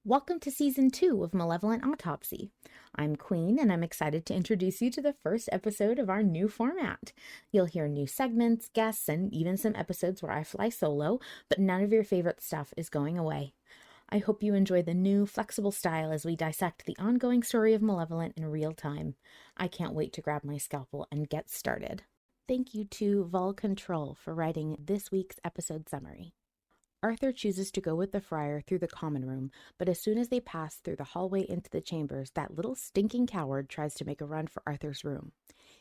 Welcome to Season 2 of Malevolent Autopsy. I'm Queen, and I'm excited to introduce you to the first episode of our new format. You'll hear new segments, guests, and even some episodes where I fly solo, but none of your favorite stuff is going away. I hope you enjoy the new, flexible style as we dissect the ongoing story of Malevolent in real time. I can't wait to grab my scalpel and get started. Thank you to Vol Control for writing this week's episode summary. Arthur chooses to go with the friar through the common room, but as soon as they pass through the hallway into the chambers, that little stinking coward tries to make a run for Arthur's room.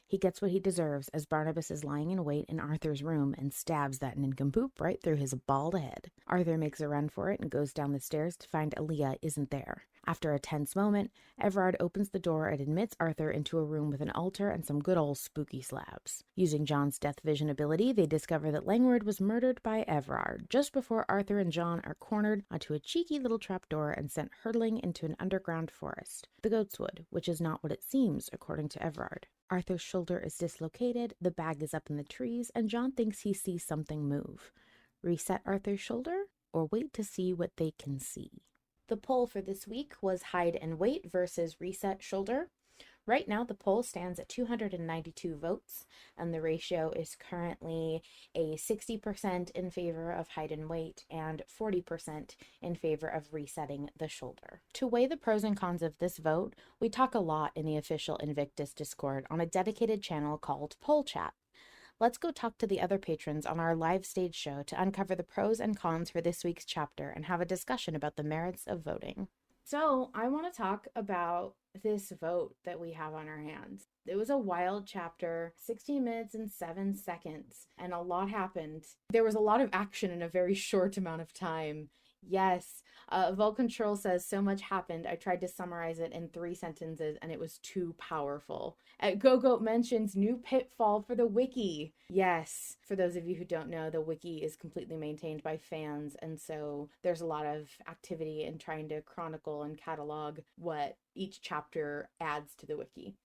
He gets what he deserves as Barnabas is lying in wait in Arthur's room and stabs that nincompoop right through his bald head. Arthur makes a run for it and goes down the stairs to find Aaliyah isn't there. After a tense moment, Everard opens the door and admits Arthur into a room with an altar and some good old spooky slabs. Using John's death vision ability, they discover that Langward was murdered by Everard just before Arthur and John are cornered onto a cheeky little trapdoor and sent hurtling into an underground forest, the Goatswood, which is not what it seems, according to Everard. Arthur's shoulder is dislocated, the bag is up in the trees, and John thinks he sees something move. Reset Arthur's shoulder, or wait to see what they can see? The poll for this week was hide and wait versus reset shoulder. Right now, the poll stands at 292 votes, and the ratio is currently a 60% in favor of hide and wait and 40% in favor of resetting the shoulder. To weigh the pros and cons of this vote, we talk a lot in the official Invictus Discord on a dedicated channel called Poll Chat. Let's go talk to the other patrons on our live stage show to uncover the pros and cons for this week's chapter and have a discussion about the merits of voting. So I want to talk about this vote that we have on our hands. It was a wild chapter, 16 minutes and 7 seconds, and a lot happened. There was a lot of action in a very short amount of time. Yes, Vol Control says so much happened. I tried to summarize it in 3 sentences and it was too powerful. Go-Goat mentions new pitfall for the wiki. Yes, for those of you who don't know, the wiki is completely maintained by fans, and so there's a lot of activity in trying to chronicle and catalog what each chapter adds to the wiki.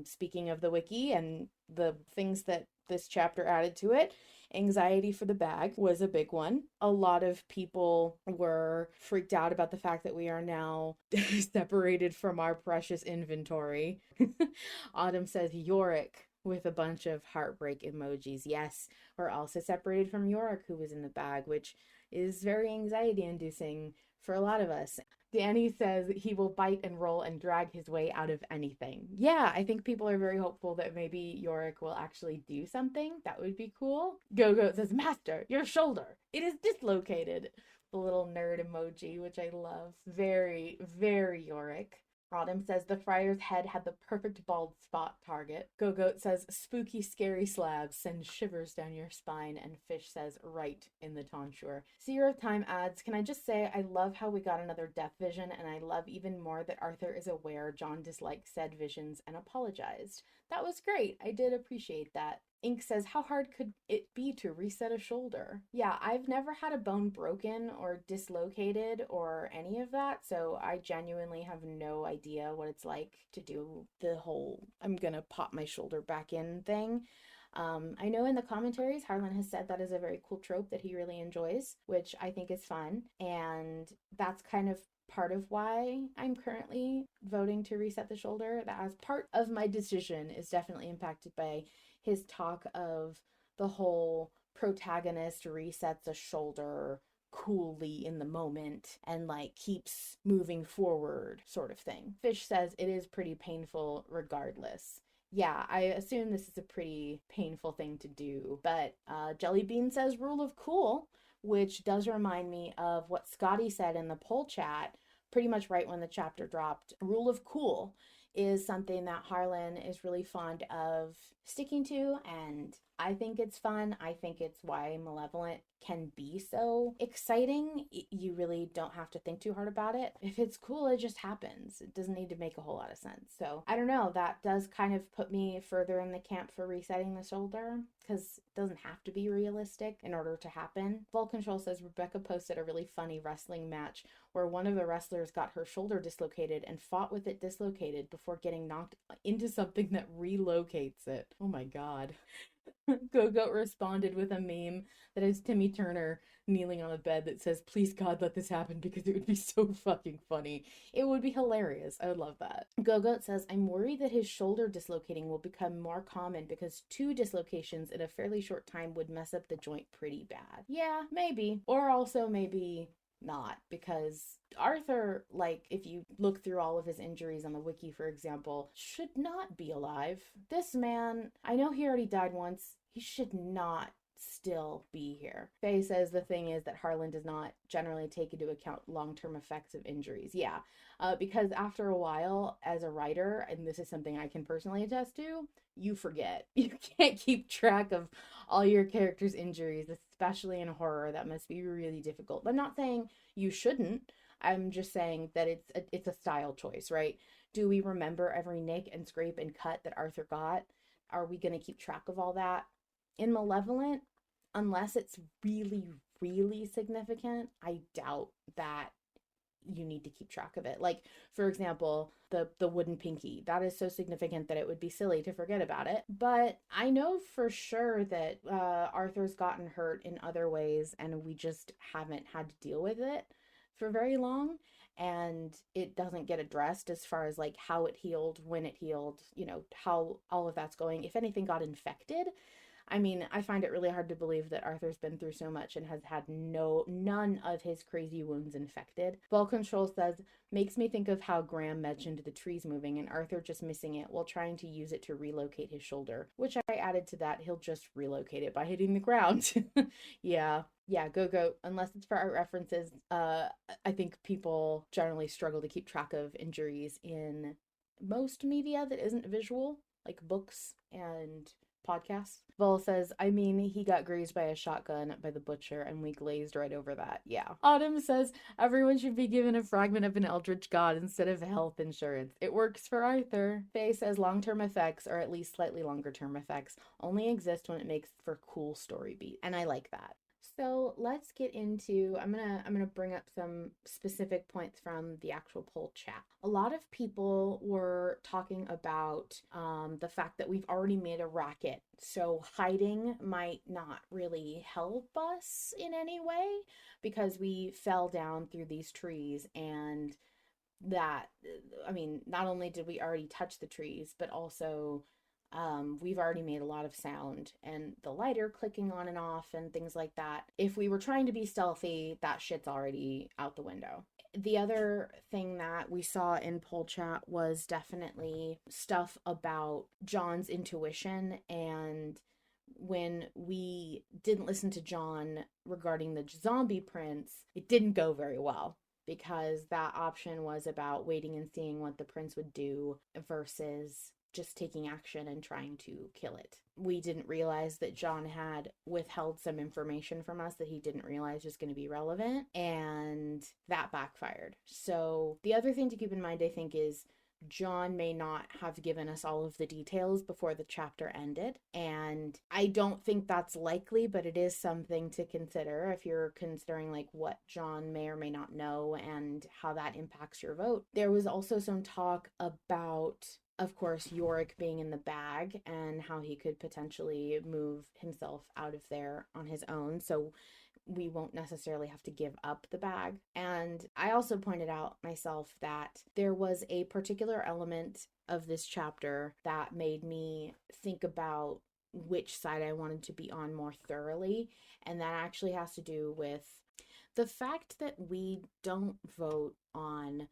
Speaking of the wiki and the things that this chapter added to it, anxiety for the bag was a big one. A lot of people were freaked out about the fact that we are now separated from our precious inventory. Autumn says Yorick with a bunch of heartbreak emojis. Yes, we're also separated from Yorick, who was in the bag, which is very anxiety inducing for a lot of us. Danny says he will bite and roll and drag his way out of anything. Yeah, I think people are very hopeful that maybe Yorick will actually do something. That would be cool. Go-Goat says, Master, your shoulder, it is dislocated. The little nerd emoji, which I love. Very, very Yorick. Autumn says the friar's head had the perfect bald spot target. Go-Goat says spooky scary slabs send shivers down your spine, and Fish says right in the tonsure. Seer of Time adds, can I just say I love how we got another death vision, and I love even more that Arthur is aware John disliked said visions and apologized. That was great. I did appreciate that. Ink says, how hard could it be to reset a shoulder? Yeah, I've never had a bone broken or dislocated or any of that, so I genuinely have no idea what it's like to do the whole I'm gonna pop my shoulder back in thing. I know in the commentaries, Harlan has said that is a very cool trope that he really enjoys, which I think is fun, and that's kind of part of why I'm currently voting to reset the shoulder. That as part of my decision is definitely impacted by his talk of the whole protagonist resets a shoulder coolly in the moment and like keeps moving forward sort of thing. Fish says it is pretty painful regardless. Yeah, I assume this is a pretty painful thing to do, but Jellybean says rule of cool, which does remind me of what Scotty said in the poll chat pretty much right when the chapter dropped. Rule of cool is something that Harlan is really fond of sticking to, and I think it's fun. I think it's why Malevolent can be so exciting. You really don't have to think too hard about it. If it's cool, it just happens. It doesn't need to make a whole lot of sense. So I don't know. That does kind of put me further in the camp for resetting the shoulder, because it doesn't have to be realistic in order to happen. Ball Control says Rebecca posted a really funny wrestling match where one of the wrestlers got her shoulder dislocated and fought with it dislocated before getting knocked into something that relocates it. Oh my God. Go-Goat responded with a meme that is Timmy Turner kneeling on a bed that says, "Please God, let this happen because it would be so fucking funny." It would be hilarious. I would love that. Go-Goat says, "I'm worried that his shoulder dislocating will become more common because 2 dislocations in a fairly short time would mess up the joint pretty bad." Yeah, maybe. Or also maybe not, because Arthur, like, if you look through all of his injuries on the wiki, for example, should not be alive. This man, I know he already died once, he should not still be here. Faye says the thing is that Harlan does not generally take into account long-term effects of injuries. Yeah, because after a while, as a writer, and this is something I can personally attest to, you forget. You can't keep track of all your characters' injuries, especially in horror. That must be really difficult. I'm not saying you shouldn't. I'm just saying that it's a style choice, right? Do we remember every nick and scrape and cut that Arthur got? Are we going to keep track of all that? In Malevolent, unless it's really, really significant, I doubt that you need to keep track of it. Like, for example, the wooden pinky. That is so significant that it would be silly to forget about it. But I know for sure that Arthur's gotten hurt in other ways, and we just haven't had to deal with it for very long. And it doesn't get addressed as far as like how it healed, when it healed, how all of that's going. If anything got infected, I mean, I find it really hard to believe that Arthur's been through so much and has had none of his crazy wounds infected. Ball Control says, "Makes me think of how Graham mentioned the trees moving and Arthur just missing it while trying to use it to relocate his shoulder," which I added to that, he'll just relocate it by hitting the ground. Yeah. Yeah, Go-Goat, unless it's for art references, I think people generally struggle to keep track of injuries in most media that isn't visual, like books and podcasts. Vol says, "I mean, he got grazed by a shotgun by the butcher and we glazed right over that." Yeah. Autumn says, "Everyone should be given a fragment of an eldritch god instead of health insurance. It works for Arthur." Faye says, "Long-term effects, or at least slightly longer-term effects, only exist when it makes for cool story beat." And I like that. So let's get into, I'm gonna bring up some specific points from the actual poll chat. A lot of people were talking about the fact that we've already made a racket, so hiding might not really help us in any way because we fell down through these trees, and that, I mean, not only did we already touch the trees, but also we've already made a lot of sound, and the lighter clicking on and off and things like that. If we were trying to be stealthy, that shit's already out the window. The other thing that we saw in poll chat was definitely stuff about John's intuition, and when we didn't listen to John regarding the zombie prince, it didn't go very well, because that option was about waiting and seeing what the prince would do versus just taking action and trying to kill it. We didn't realize that John had withheld some information from us that he didn't realize was going to be relevant, and that backfired. So the other thing to keep in mind, I think, is John may not have given us all of the details before the chapter ended, and I don't think that's likely, but it is something to consider if you're considering like what John may or may not know and how that impacts your vote. There was also some talk about, of course, Yorick being in the bag and how he could potentially move himself out of there on his own, so we won't necessarily have to give up the bag. And I also pointed out myself that there was a particular element of this chapter that made me think about which side I wanted to be on more thoroughly, and that actually has to do with the fact that we don't vote on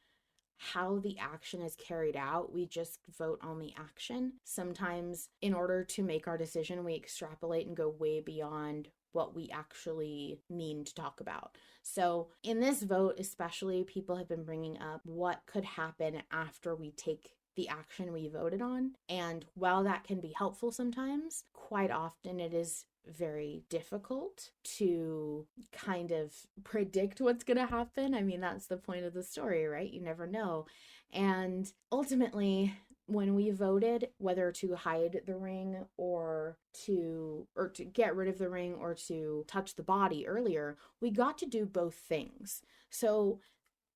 how the action is carried out. We just vote on the action. Sometimes in order to make our decision, we extrapolate and go way beyond what we actually mean to talk about. So in this vote especially, people have been bringing up what could happen after we take the action we voted on. And while that can be helpful sometimes, quite often it is very difficult to kind of predict what's going to happen. I mean, that's the point of the story, right? You never know. And ultimately, when we voted whether to hide the ring or to get rid of the ring or to touch the body earlier, we got to do both things. So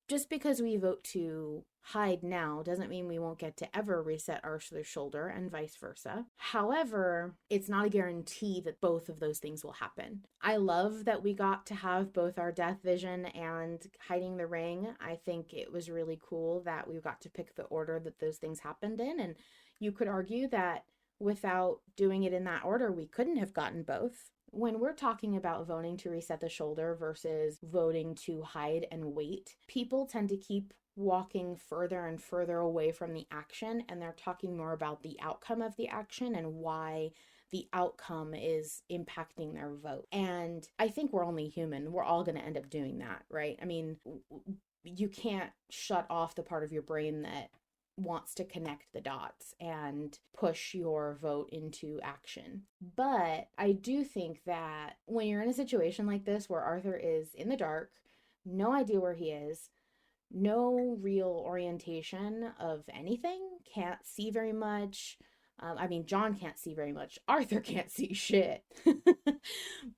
just because we vote to hide now doesn't mean we won't get to ever reset Arthur's shoulder and vice versa. However, it's not a guarantee that both of those things will happen. I love that we got to have both our death vision and hiding the ring. I think it was really cool that we got to pick the order that those things happened in. And you could argue that without doing it in that order, we couldn't have gotten both. When we're talking about voting to reset the shoulder versus voting to hide and wait, people tend to keep walking further and further away from the action, and they're talking more about the outcome of the action and why the outcome is impacting their vote. And I think we're only human. We're all going to end up doing that, right? I mean, you can't shut off the part of your brain that wants to connect the dots and push your vote into action. But I do think that when you're in a situation like this where Arthur is in the dark, no idea where he is, no real orientation of anything, can't see very much. John can't see very much. Arthur can't see shit.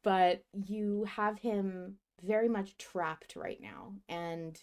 But you have him very much trapped right now. And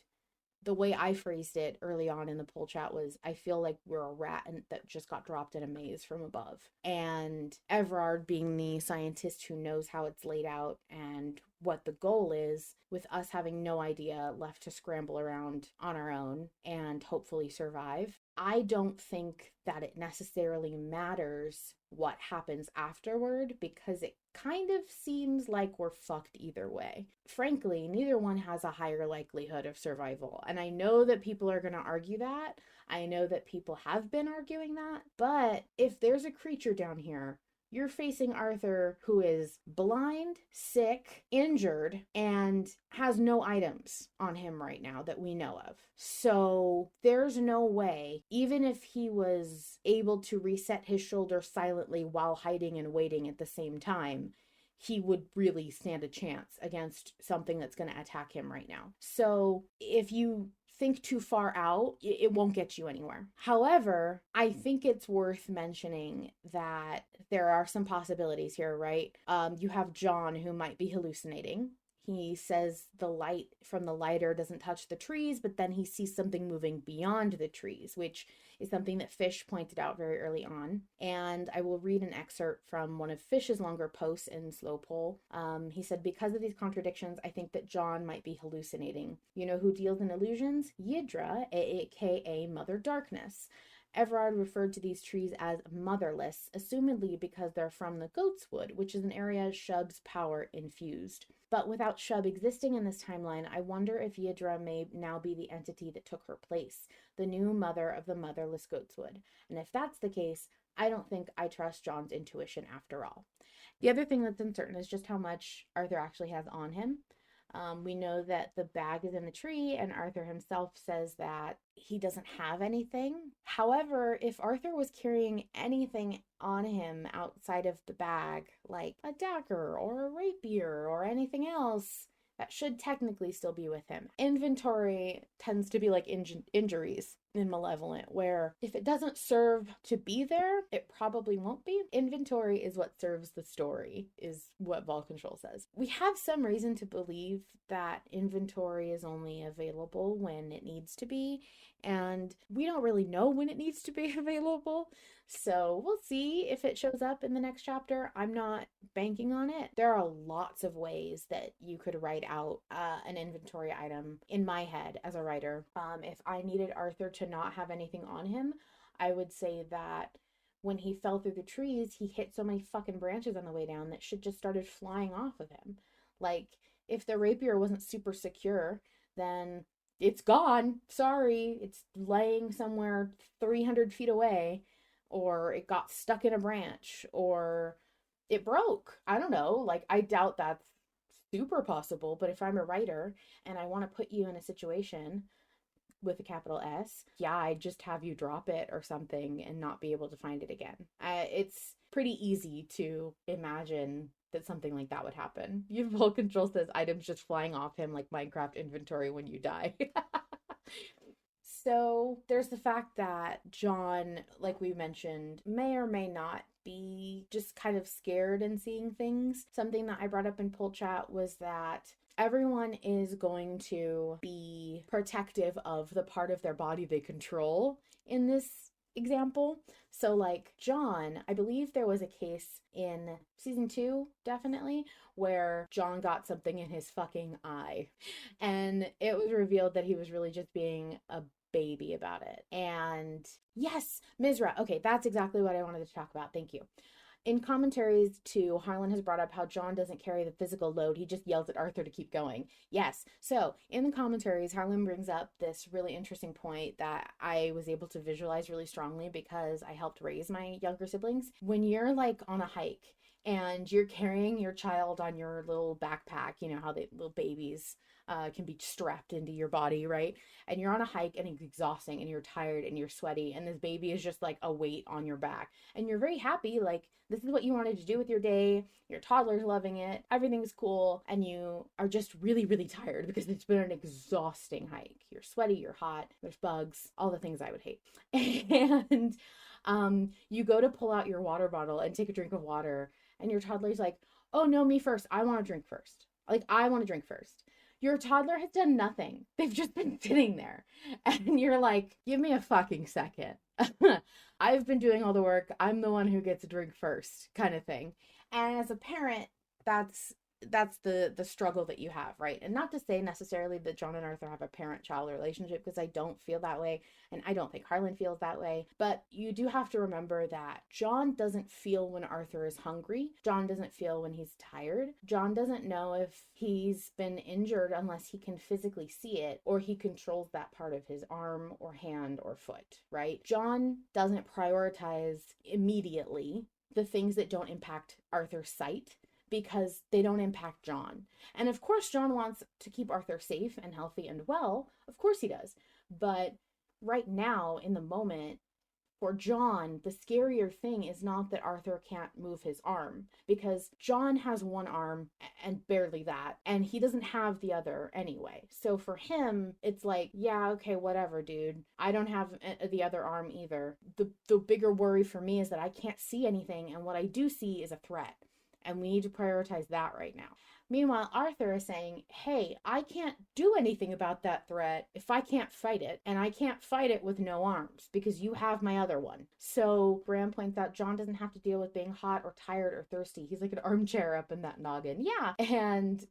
the way I phrased it early on in the poll chat was, I feel like we're a rat that just got dropped in a maze from above. And Everard, being the scientist who knows how it's laid out and what the goal is, with us having no idea, left to scramble around on our own and hopefully survive. I don't think that it necessarily matters what happens afterward, because it kind of seems like we're fucked either way. Frankly, neither one has a higher likelihood of survival. And I know that people are going to argue that. I know that people have been arguing that. But if there's a creature down here, you're facing Arthur, who is blind, sick, injured, and has no items on him right now that we know of. So there's no way, even if he was able to reset his shoulder silently while hiding and waiting at the same time, he would really stand a chance against something that's going to attack him right now. So if you think too far out, it won't get you anywhere. However, I think it's worth mentioning that there are some possibilities here, right? You have John, who might be hallucinating. He says the light from the lighter doesn't touch the trees, but then he sees something moving beyond the trees, which is something that Fish pointed out very early on. And I will read an excerpt from one of Fish's longer posts in Slow Poll. He said, because of these contradictions, I think that John might be hallucinating. You know who deals in illusions? Yidra, aka Mother Darkness. Everard referred to these trees as motherless, assumedly because they're from the Goatswood, which is an area Shub's power infused. But without Shub existing in this timeline, I wonder if Yidra may now be the entity that took her place, the new mother of the motherless Goatswood. And if that's the case, I don't think I trust John's intuition after all. The other thing that's uncertain is just how much Arthur actually has on him. We know that the bag is in the tree, and Arthur himself says that he doesn't have anything. However, if Arthur was carrying anything on him outside of the bag, like a dagger or a rapier or anything else, that should technically still be with him. Inventory tends to be like injuries in Malevolent, where if it doesn't serve to be there, it probably won't be. Inventory is what serves the story, is what Vol Control says. We have some reason to believe that inventory is only available when it needs to be, and we don't really know when it needs to be available. So we'll see if it shows up in the next chapter. I'm not banking on it. There are lots of ways that you could write out an inventory item in my head as a writer. If I needed Arthur to not have anything on him, I would say that when he fell through the trees, he hit so many fucking branches on the way down that shit just started flying off of him. Like, if the rapier wasn't super secure, then it's gone. Sorry. It's laying somewhere 300 feet away. Or it got stuck in a branch, or it broke. I don't know. Like, I doubt that's super possible, but if I'm a writer and I want to put you in a situation, with a capital S, yeah, I'd just have you drop it or something and not be able to find it again. It's pretty easy to imagine that something like that would happen. Full Control says items just flying off him like Minecraft inventory when you die. So there's the fact that John, like we mentioned, may or may not be just kind of scared and seeing things. Something that I brought up in poll chat was that everyone is going to be protective of the part of their body they control in this example. So like John, I believe there was a case in season 2, definitely, where John got something in his fucking eye. And it was revealed that he was really just being a baby about it. And yes, Mizra. Okay, that's exactly what I wanted to talk about. Thank you. In commentaries too, Harlan has brought up how John doesn't carry the physical load. He just yells at Arthur to keep going. Yes. So in the commentaries, Harlan brings up this really interesting point that I was able to visualize really strongly because I helped raise my younger siblings. When you're like on a hike and you're carrying your child on your little backpack, you know how the little babies can be strapped into your body, right? And you're on a hike and it's exhausting and you're tired and you're sweaty and this baby is just like a weight on your back and you're very happy, like this is what you wanted to do with your day, your toddler's loving it, everything's cool, and you are just really, really tired because it's been an exhausting hike. You're sweaty, you're hot, there's bugs, all the things I would hate. And you go to pull out your water bottle and take a drink of water and your toddler's like, oh no, me first, I want to drink first. Like, I want to drink first. Your toddler has done nothing. They've just been sitting there. And you're like, give me a fucking second. I've been doing all the work. I'm the one who gets a drink first, kind of thing. And as a parent, that's the struggle that you have, right? And not to say necessarily that John and Arthur have a parent-child relationship, because I don't feel that way, and I don't think Harlan feels that way. But you do have to remember that John doesn't feel when Arthur is hungry. John doesn't feel when he's tired. John doesn't know if he's been injured unless he can physically see it, or he controls that part of his arm or hand or foot, right? John doesn't prioritize immediately the things that don't impact Arthur's sight, because they don't impact John. And of course, John wants to keep Arthur safe and healthy and well. Of course he does. But right now, in the moment, for John, the scarier thing is not that Arthur can't move his arm, because John has one arm and barely that, and he doesn't have the other anyway. So for him, it's like, yeah, okay, whatever, dude. I don't have the other arm either. The bigger worry for me is that I can't see anything, and what I do see is a threat. And we need to prioritize that right now. Meanwhile, Arthur is saying, hey, I can't do anything about that threat if I can't fight it. And I can't fight it with no arms because you have my other one. So Bram points out John doesn't have to deal with being hot or tired or thirsty. He's like an armchair up in that noggin. Yeah. And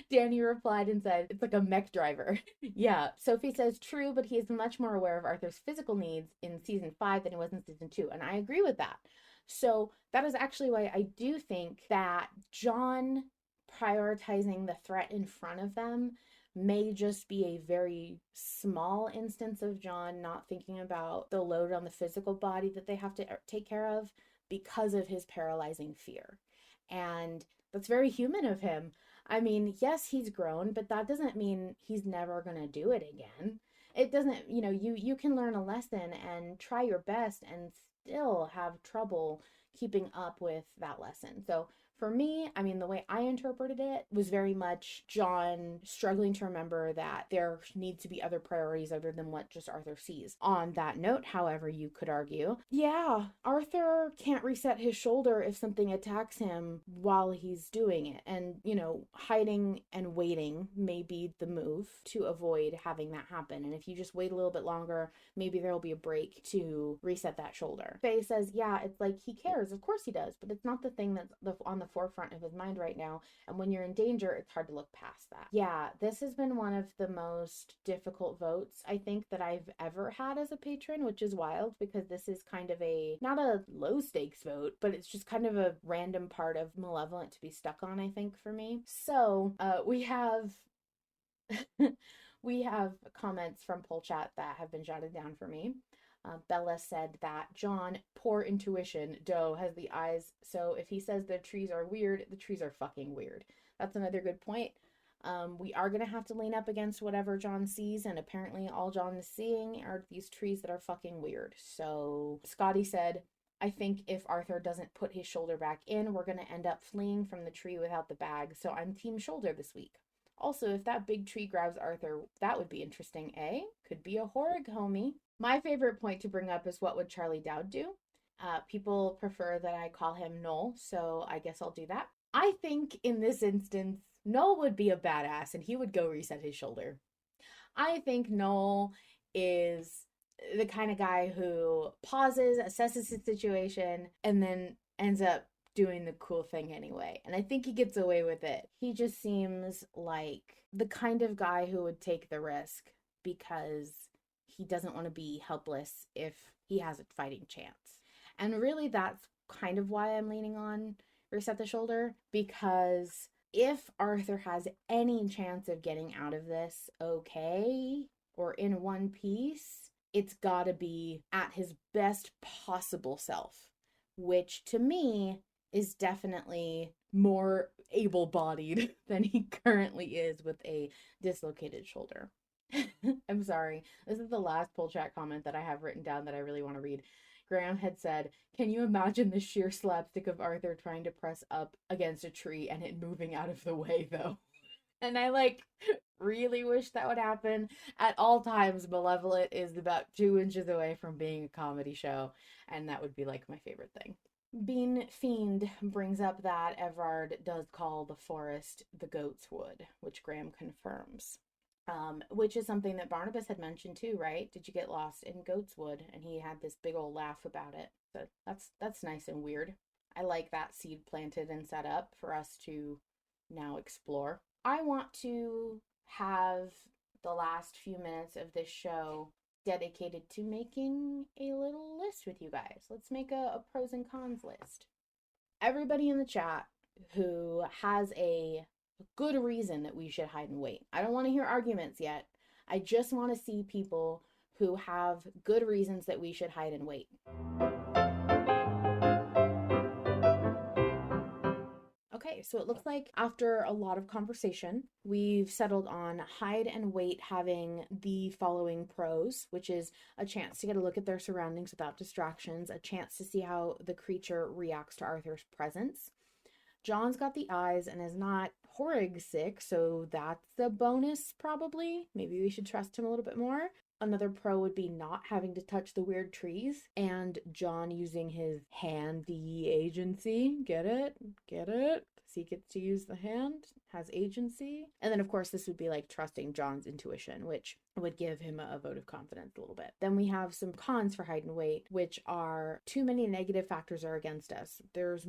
Danny replied and said, it's like a mech driver. Yeah. Sophie says, true, but he is much more aware of Arthur's physical needs in season 5 than he was in season 2. And I agree with that. So that is actually why I do think that John prioritizing the threat in front of them may just be a very small instance of John not thinking about the load on the physical body that they have to take care of because of his paralyzing fear. And that's very human of him. I mean, yes, he's grown, but that doesn't mean he's never going to do it again. It doesn't, you can learn a lesson and try your best and still have trouble keeping up with that lesson. So for me, I mean, the way I interpreted it was very much John struggling to remember that there needs to be other priorities other than what just Arthur sees. On that note, however, you could argue, yeah, Arthur can't reset his shoulder if something attacks him while he's doing it. And, hiding and waiting may be the move to avoid having that happen. And if you just wait a little bit longer, maybe there'll be a break to reset that shoulder. Faye says, yeah, it's like he cares. Of course he does, but it's not the thing that's on the forefront of his mind right now. And when you're in danger, it's hard to look past that. Yeah, this has been one of the most difficult votes I think that I've ever had as a patron, which is wild because this is kind of not a low stakes vote, but it's just kind of a random part of Malevolent to be stuck on, I think, for me. So we have we have comments from poll chat that have been jotted down for me. Bella said that John, poor intuition, Doe has the eyes, so if he says the trees are weird, the trees are fucking weird. That's another good point. We are going to have to lean up against whatever John sees, and apparently all John is seeing are these trees that are fucking weird. So Scotty said, I think if Arthur doesn't put his shoulder back in, we're going to end up fleeing from the tree without the bag, so I'm team shoulder this week. Also, if that big tree grabs Arthur, that would be interesting, eh? Could be a Horrig, homie. My favorite point to bring up is what would Charlie Dowd do? People prefer that I call him Noel, so I guess I'll do that. I think in this instance, Noel would be a badass and he would go reset his shoulder. I think Noel is the kind of guy who pauses, assesses his situation, and then ends up doing the cool thing anyway. And I think he gets away with it. He just seems like the kind of guy who would take the risk because he doesn't want to be helpless if he has a fighting chance. And really that's kind of why I'm leaning on reset the shoulder, because if Arthur has any chance of getting out of this okay or in one piece, it's gotta be at his best possible self, which to me is definitely more able-bodied than he currently is with a dislocated shoulder. I'm sorry. This is the last pull chat comment that I have written down that I really want to read. Graham had said, can you imagine the sheer slapstick of Arthur trying to press up against a tree and it moving out of the way, though? And I really wish that would happen. At all times, Malevolent is about 2 inches away from being a comedy show, and that would be my favorite thing. Bean Fiend brings up that Everard does call the forest the Goat's Wood, which Graham confirms. Which is something that Barnabas had mentioned too, right? Did you get lost in Goat's Wood? And he had this big old laugh about it. So that's nice and weird. I like that seed planted and set up for us to now explore. I want to have the last few minutes of this show dedicated to making a little list with you guys. Let's make a pros and cons list. Everybody in the chat who has a good reason that we should hide and wait. I don't want to hear arguments yet. I just want to see people who have good reasons that we should hide and wait. Okay, so it looks like after a lot of conversation, we've settled on hide and wait having the following pros, which is a chance to get a look at their surroundings without distractions, a chance to see how the creature reacts to Arthur's presence. John's got the eyes and is not Horrig sick, so that's a bonus probably. Maybe we should trust him a little bit more. Another pro would be not having to touch the weird trees and John using his handy agency. Get it? Get it? Because he gets to use the hand, has agency. And then, of course, this would be trusting John's intuition, which would give him a vote of confidence a little bit. Then we have some cons for hide and wait, which are too many negative factors are against us. There's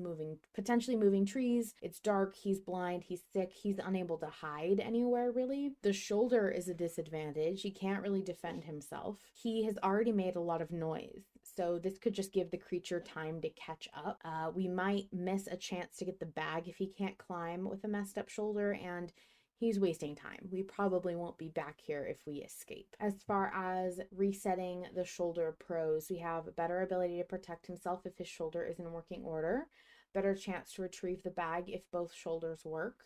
potentially moving trees. It's dark. He's blind. He's sick. He's unable to hide anywhere, really. The shoulder is a disadvantage. He can't really defend himself. He has already made a lot of noise, so this could just give the creature time to catch up. We might miss a chance to get the bag if he can't climb with a messed up shoulder, and he's wasting time. We probably won't be back here if we escape. As far as resetting the shoulder pros, we have a better ability to protect himself if his shoulder is in working order, better chance to retrieve the bag if both shoulders work.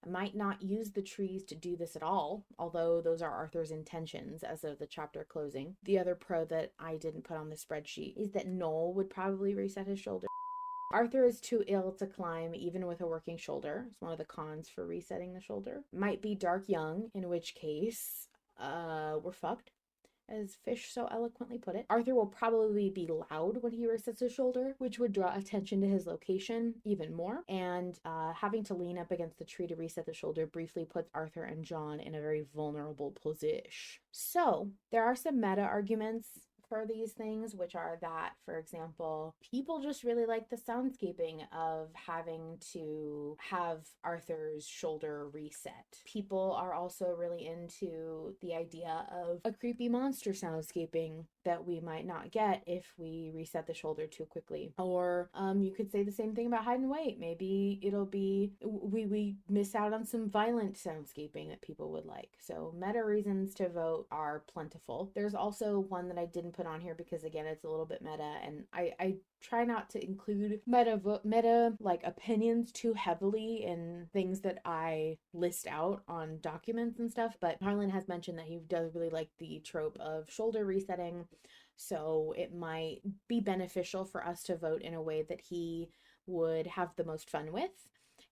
I might not use the trees to do this at all, although those are Arthur's intentions as of the chapter closing. The other pro that I didn't put on the spreadsheet is that Noel would probably reset his shoulder. Arthur is too ill to climb even with a working shoulder. It's one of the cons for resetting the shoulder. Might be dark young, in which case we're fucked, as Fish so eloquently put it. Arthur will probably be loud when he resets his shoulder, which would draw attention to his location even more. And having to lean up against the tree to reset the shoulder briefly puts Arthur and John in a very vulnerable position. So there are some meta arguments for these things, which are that, for example, people just really like the soundscaping of having to have Arthur's shoulder reset. People are also really into the idea of a creepy monster soundscaping that we might not get if we reset the shoulder too quickly. Or you could say the same thing about hide and wait. Maybe it'll be we miss out on some violent soundscaping that people would like. So meta reasons to vote are plentiful. There's also one that I didn't put put on here because again, it's a little bit meta, and I try not to include meta like opinions too heavily in things that I list out on documents and stuff. But Harlan has mentioned that he does really like the trope of shoulder resetting, so it might be beneficial for us to vote in a way that he would have the most fun with.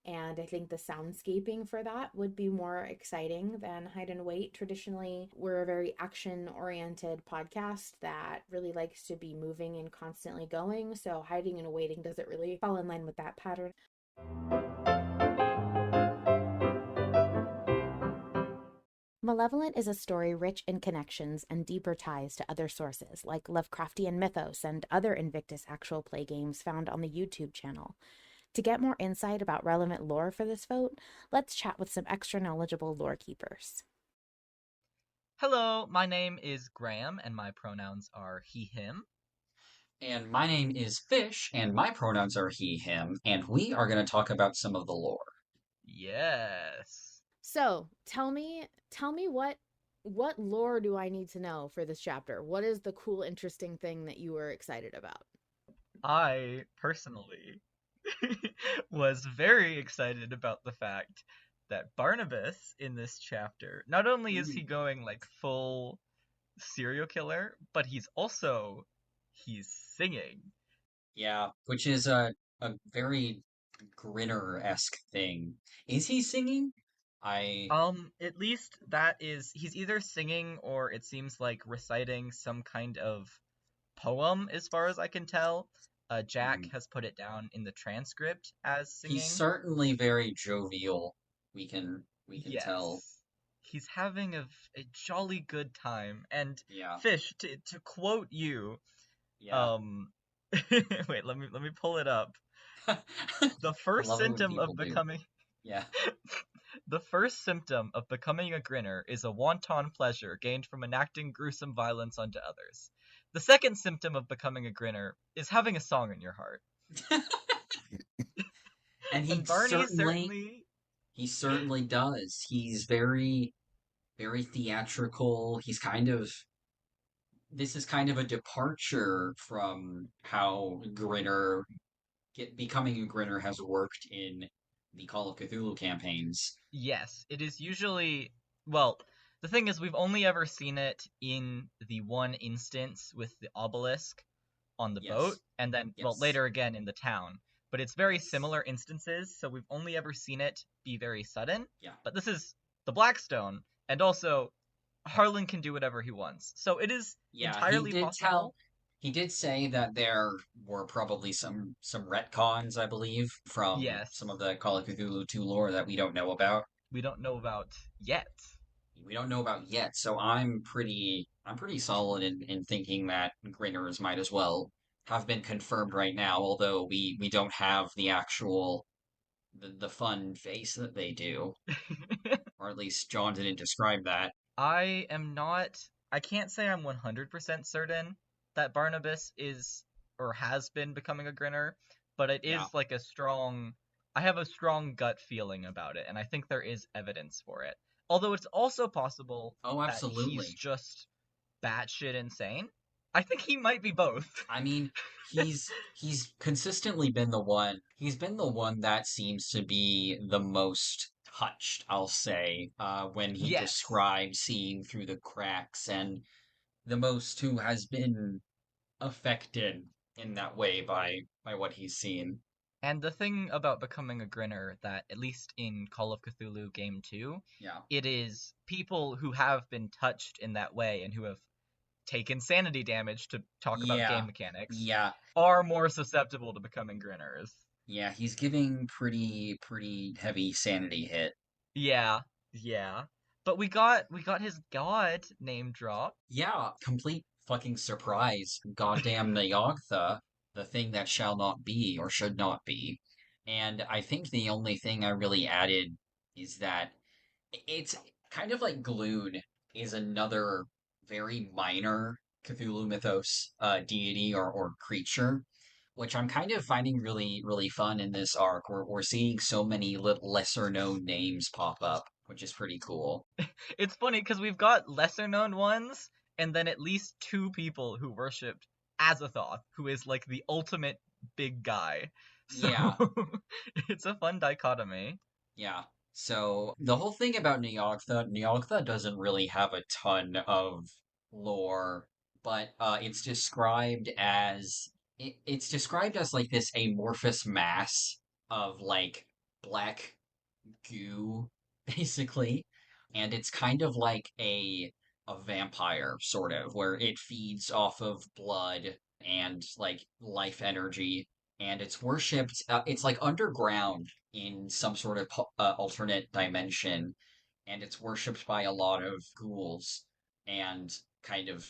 And I think the soundscaping for that would be more exciting than Hide and Wait. Traditionally, we're a very action oriented podcast that really likes to be moving and constantly going. So hiding and waiting doesn't really fall in line with that pattern. Malevolent is a story rich in connections and deeper ties to other sources, like Lovecraftian mythos and other Invictus actual play games found on the YouTube channel. To get more insight about relevant lore for this vote, let's chat with some extra knowledgeable lore keepers. Hello, my name is Graham, and my pronouns are he, him. And my name is Fish, and my pronouns are he, him, and we are going to talk about some of the lore. Yes. So, tell me what lore do I need to know for this chapter? What is the cool, interesting thing that you were excited about? I, personally, was very excited about the fact that Barnabas in this chapter, not only is he going like full serial killer, but he's singing. Yeah, which is a very Grinner-esque thing. Is he singing? I, At least he's either singing or it seems like reciting some kind of poem, as far as I can tell. Jack mm, has put it down in the transcript as he's singing. certainly very jovial. We can tell. Yes. He's having a jolly good time. And Yeah, Fish, to quote you, yeah. um wait, let me pull it up. I The first love it when symptom people of do. becoming Yeah. the first symptom of becoming a grinner is a wanton pleasure gained from enacting gruesome violence unto others. The second symptom of becoming a grinner is having a song in your heart. And And Barney certainly. he certainly does. He's very theatrical. This is kind of a departure from how becoming a Grinner has worked in the Call of Cthulhu campaigns. Yes, it is usually. Well, the thing is, we've only ever seen it in the one instance with the obelisk on the boat, Yes, and then, well, yes, later again in the town. But it's very yes, similar instances, so we've only ever seen it be very sudden. yeah, But this is the Blackstone, and also Harlan can do whatever he wants. So it is yeah. entirely possible. He did say that there were probably some retcons, I believe, from some Yes, of the Call of Cthulhu 2 lore that we don't know about. we don't know about yet. We don't know about yet, so I'm pretty solid in thinking that Grinners might as well have been confirmed right now, although we don't have the actual the fun face that they do, or at least John didn't describe that. I am not. I can't say I'm 100% certain that Barnabas is or has been becoming a grinner, but it Yeah. is like a strong. I have a strong gut feeling about it, and I think there is evidence for it. Although it's also possible Oh, that he's absolutely. just batshit insane. I think he might be both. I mean, he's consistently been the one. He's been the one that seems to be the most touched, I'll say, when he Yes. describes seeing through the cracks, and the most who has been affected in that way by what he's seen. And the thing about becoming a grinner that at least in Call of Cthulhu Game 2, Yeah. it is people who have been touched in that way and who have taken sanity damage to talk about Yeah. game mechanics Yeah. are more susceptible to becoming grinners. Yeah, he's giving pretty heavy sanity hit. Yeah, yeah. But we got his god name drop. Yeah, complete fucking surprise. Goddamn Nyogtha, the thing that shall not be or should not be. And I think the only thing I really added is that it's kind of like Gloon is another very minor Cthulhu mythos deity or creature, which I'm kind of finding really fun in this arc. We're seeing so many lesser known names pop up, which is pretty cool. It's funny because we've got lesser known ones and then at least two people who worshipped Azathoth, who is like the ultimate big guy. So Yeah, it's a fun dichotomy. yeah. So the whole thing about Nyogtha doesn't really have a ton of lore, but it's described as like this amorphous mass of like black goo, basically. And it's kind of like a vampire, sort of, where it feeds off of blood and like life energy, and it's worshipped. It's like underground in some sort of alternate dimension, and it's worshipped by a lot of ghouls and kind of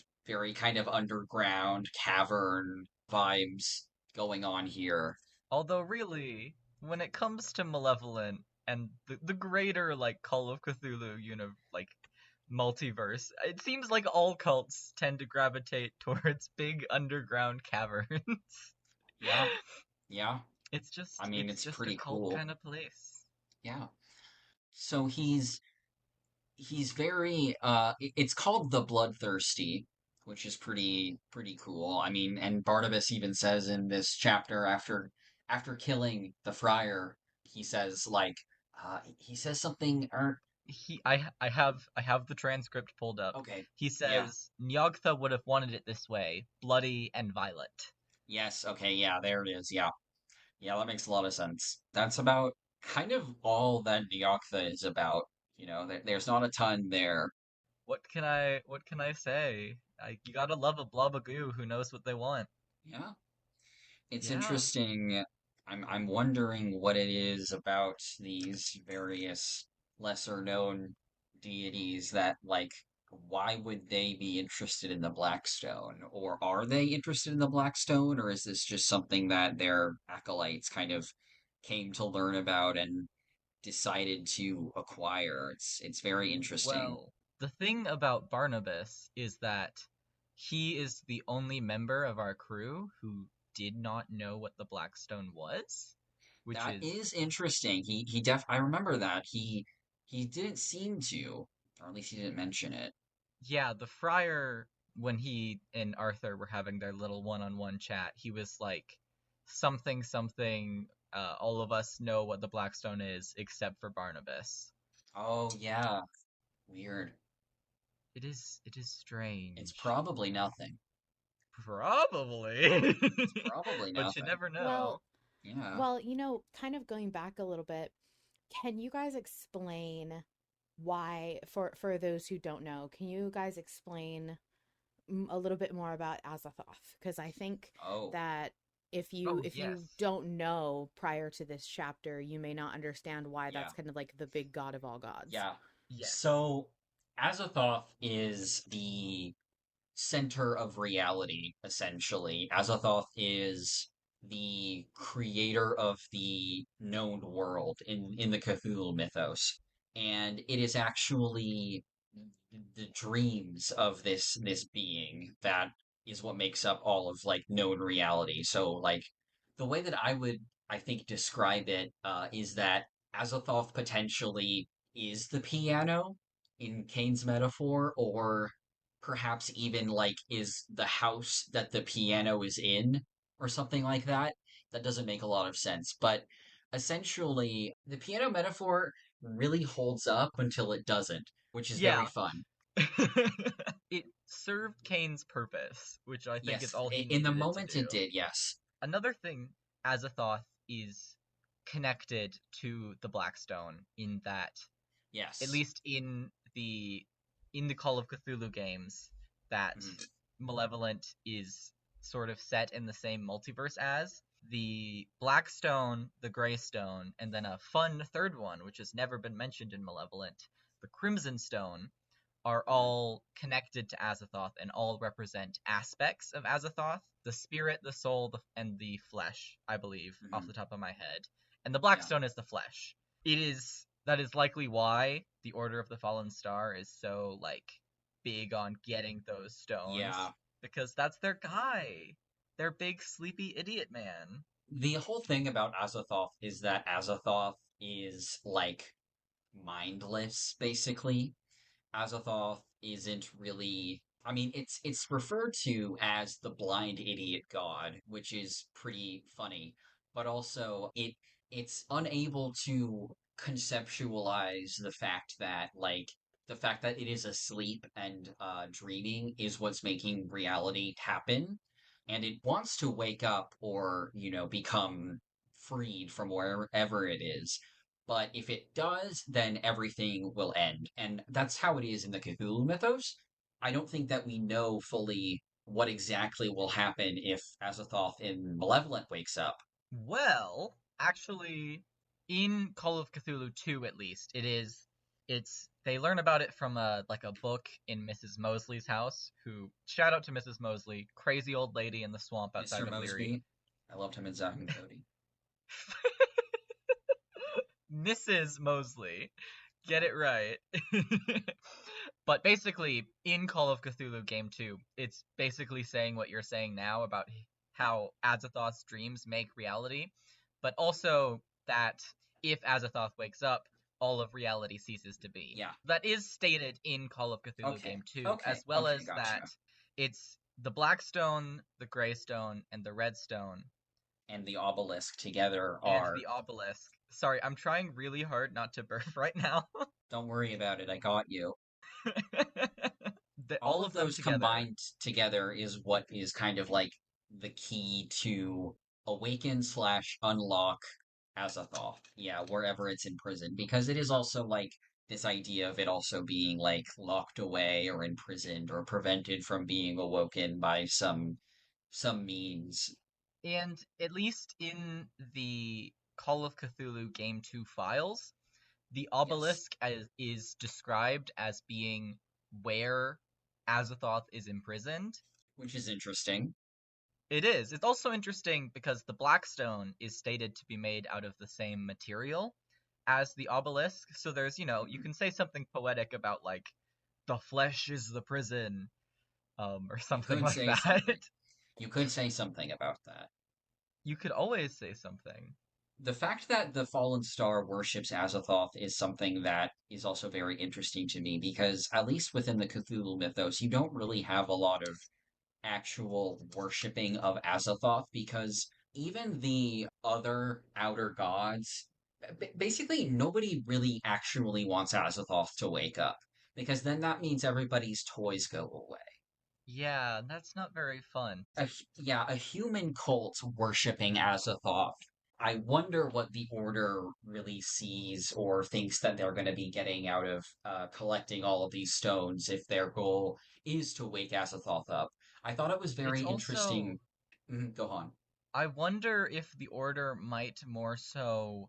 kind of underground cavern vibes going on here. Although really, when it comes to Malevolent and the greater like Call of Cthulhu like multiverse, it seems like all cults tend to gravitate towards big underground caverns. Yeah, yeah. I mean, It's it's just a pretty cult cool. kind of place. Yeah. So he's very it's called the Bloodthirsty, which is pretty cool. I mean, and Barnabas even says in this chapter after killing the friar, he says like he says something or I have the transcript pulled up. okay. He Yeah. says Nyogtha would have wanted it this way, bloody and violent. Yes, okay, yeah, there it is. Yeah. Yeah, that makes a lot of sense. That's about kind of all that Diokta is about. There's not a ton there. What can I say? You gotta love a blob of goo who knows what they want. Yeah. It's Yeah. interesting. I'm wondering what it is about these various lesser known deities that like why would they be interested in the Blackstone? Or are they interested in the Blackstone? Or is this just something that their acolytes kind of came to learn about and decided to acquire? It's very interesting. Well, the thing about Barnabas is that he is the only member of our crew who did not know what the Blackstone was, which That is is interesting. I remember that. He didn't seem to, or at least he didn't mention it. yeah, the friar when he and Arthur were having their little one-on-one chat, he was like something something all of us know what the Blackstone is except for Barnabas. Oh yeah, weird. It is It's strange. probably nothing. Probably. It's probably But you nothing. never know. Well, Yeah. well, kind of going back a little bit, can you guys explain why, for those who don't know, can you guys explain a little bit more about Azathoth? Because I think Oh, that Oh, if you yes. don't know prior to this chapter, you may not understand why yeah. that's kind of like the big god of all gods. Yeah. Yes. So Azathoth is the center of reality, essentially. Azathoth is the creator of the known world in the Cthulhu mythos. And it is actually the dreams of this being that is what makes up all of like known reality. So like the way that I think describe it is that Azathoth potentially is the piano in Cain's metaphor, or perhaps even like is the house that the piano is in, or something like that. That doesn't make a lot of sense, but essentially the piano metaphor really holds up until it doesn't, which is very Yeah. fun. It served Kane's purpose, which I think is Yes, all he in the needed it to moment it do. did, yes. Another thing, Azathoth is connected to the Blackstone in that, at Yes. least in the Call of Cthulhu games, that Mhm. Malevolent is sort of set in the same multiverse as the Blackstone, the Greystone, and then a fun third one, which has never been mentioned in Malevolent, the Crimson Stone, are Mhm. all connected to Azathoth and all represent aspects of Azathoth: the spirit, the soul, and the flesh, I believe, off Mhm. the top of my head. And the Yeah. Blackstone is the flesh. That is likely why the Order of the Fallen Star is so like big on getting those stones, Yeah. because that's their guy. Their big sleepy idiot man. The whole thing about Azathoth is that Azathoth is like mindless, basically. Azathoth isn't really I mean, it's referred to as the blind idiot god, which is pretty funny, but also it's unable to conceptualize the fact that it is asleep and dreaming is what's making reality happen, and it wants to wake up or, become freed from wherever it is. But if it does, then everything will end. And that's how it is in the Cthulhu mythos. I don't think that we know fully what exactly will happen if Azathoth in Malevolent wakes up. Well, actually, in Call of Cthulhu 2 at least, it's they learn about it from a book in Mrs. Mosley's house, who shout out to Mrs. Mosley, crazy old lady in the swamp Mr. outside of Leary. Mosby, I loved him in Zack and Cody. Mrs. Mosley. Get it right. But basically, in Call of Cthulhu Game 2, it's basically saying what you're saying now about how Azathoth's dreams make reality, but also that if Azathoth wakes up, all of reality ceases to be. Yeah. That is stated in Call of Cthulhu Okay. Game 2, Okay. as well Okay. as that Gotcha. it's the Black Stone, the Grey Stone, and the Red Stone, And the obelisk together and are. the Obelisk. Sorry, I'm trying really hard not to burp right now. Don't worry about it. I got you. All All of of them those together. combined together is what is kind of like the key to awaken slash unlock Azathoth. Yeah, wherever it's in prison. Because it is also like this idea of it also being like locked away or imprisoned or prevented from being awoken by some means. And at least in the Call of Cthulhu Game 2 files, the Yes. obelisk is described as being where Azathoth is imprisoned. Which is interesting. It is. It's also interesting because the Blackstone is stated to be made out of the same material as the obelisk. So there's, you Mhm. can say something poetic about like the flesh is the prison, or You something could like say that. something. You could say something about that. You could always say something. The fact that the fallen star worships Azathoth is something that is also very interesting to me because, at least within the Cthulhu mythos, you don't really have a lot of actual worshipping of Azathoth because even the other outer gods, basically, nobody really actually wants Azathoth to wake up because then that means everybody's toys go away. Yeah, that's not very fun. Yeah, a human cult worshipping Azathoth. I wonder what the Order really sees or thinks that they're going to be getting out of collecting all of these stones if their goal is to wake Azathoth up. I thought it was It's very also, interesting. Go on. I wonder if the Order might more so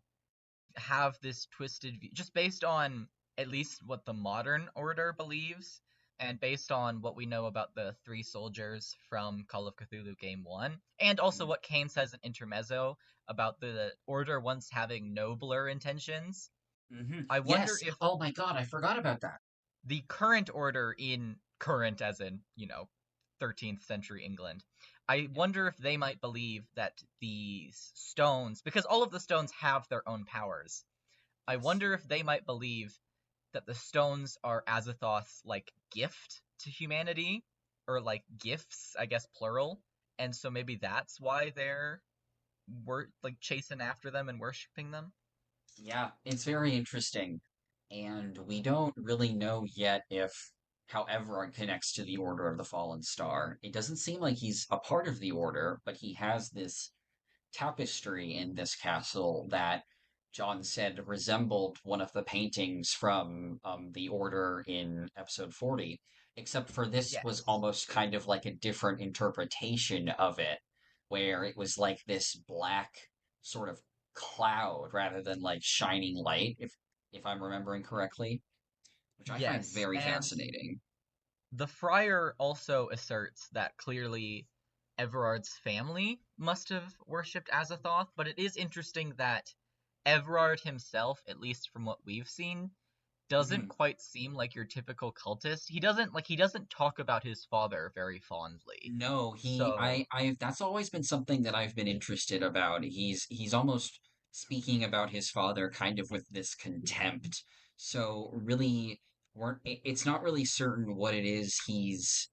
have this twisted view, just based on at least what the modern Order believes, and based on what we know about the three soldiers from Call of Cthulhu Game 1, and also what Kane says in Intermezzo about the Order once having nobler intentions. I wonder Yes. if Oh my God, I forgot about that. the current order, in current as in 13th century England, I Yeah. wonder if they might believe that these stones, because all of the stones have their own powers, I Yes. wonder if they might believe that the stones are Azathoth's like gift to humanity, or like gifts, I guess plural, and so maybe that's why they're like chasing after them and worshiping them. Yeah, it's very interesting. And we don't really know yet if how Everard connects to the Order of the Fallen Star. It doesn't seem like he's a part of the Order, but he has this tapestry in this castle that John said resembled one of the paintings from the Order in episode 40, except for this was Yes. almost kind of like a different interpretation of it, where it was like this black sort of cloud rather than like shining light, if I'm remembering correctly, which I find Yes, very and fascinating. the friar also asserts that clearly Everard's family must have worshipped Azathoth, but it is interesting that Everard himself, at least from what we've seen, doesn't Mhm. quite seem like your typical cultist. He doesn't talk about his father very fondly. No, So, that's always been something that I've been interested about. He's almost speaking about his father kind of with this contempt. So really, it's not really certain what it is he's.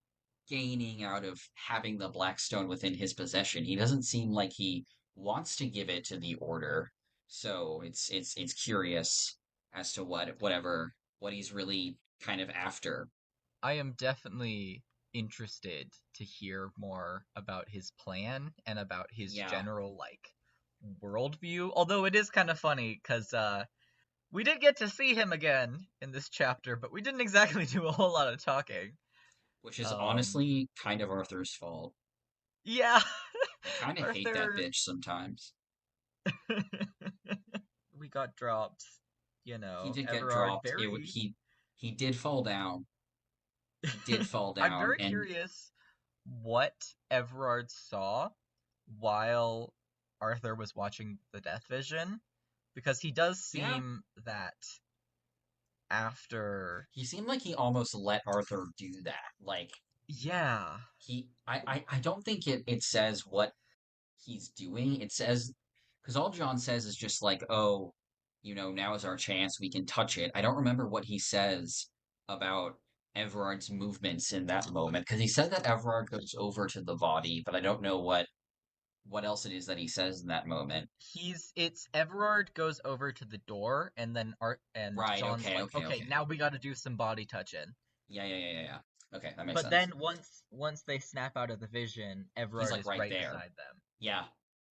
gaining out of having the Blackstone within his possession. He doesn't seem like he wants to give it to the Order. So it's curious as to what he's really kind of after. I am definitely interested to hear more about his plan and about his Yeah, general like worldview. Although it is kind of funny because we did get to see him again in this chapter, but we didn't exactly do a whole lot of talking. which is Um, honestly kind of Arthur's fault. yeah, I kind of hate that Arthur, bitch sometimes. we got dropped. He did get Everard dropped. very. He did fall down. He did fall I'm down, very and curious what Everard saw while Arthur was watching the Death Vision, because he does yeah, seem that after. he seemed like he almost let Arthur do that. Like Yeah, I don't think it says what he's doing. It says, because all John says is just like, oh, now is our chance. We can touch it. I don't remember what he says about Everard's movements in that moment, because he said that Everard goes over to the body, but I don't know what else it is that he says in that moment. it's Everard goes over to the door, and then Art and Right. John's Okay. like, Okay. okay, Okay. now we got to do some body touching. Yeah. Yeah. Yeah. Yeah. Yeah. Okay, that makes But sense. then once they snap out of the vision, He's Everard like is right right there. beside them. Yeah.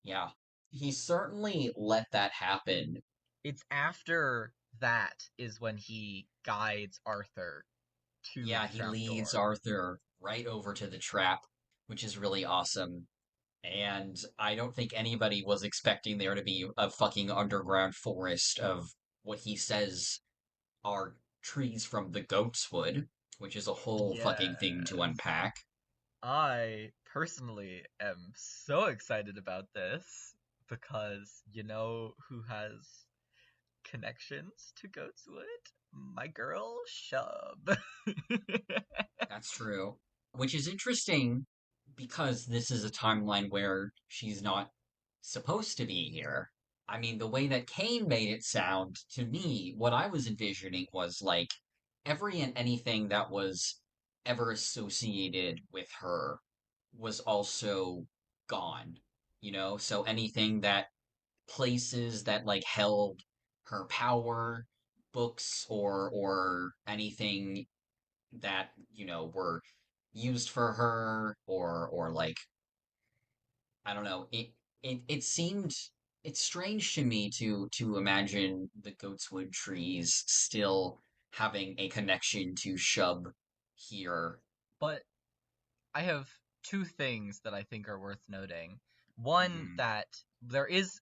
Yeah. He certainly let that happen. It's after that is when he guides Arthur to Yeah, the he trap leads door. Arthur right over to the trap, which is really awesome. And I don't think anybody was expecting there to be a fucking underground forest of what he says are trees from the goat's wood, which is a whole fucking thing to Yes. unpack. I personally am so excited about this because you know who has connections to Goatswood? My girl, Shub. That's true. Which is interesting because this is a timeline where she's not supposed to be here. I mean, the way that Kane made it sound to me, what I was envisioning was like every and anything that was ever associated with her was also gone, So anything that places that like held her power, books or anything that, were used for her or like I don't know. It seemed it's strange to me to imagine the goatswood trees still having a connection to Shub here. But I have two things that I think are worth noting. One, Hmm. that there is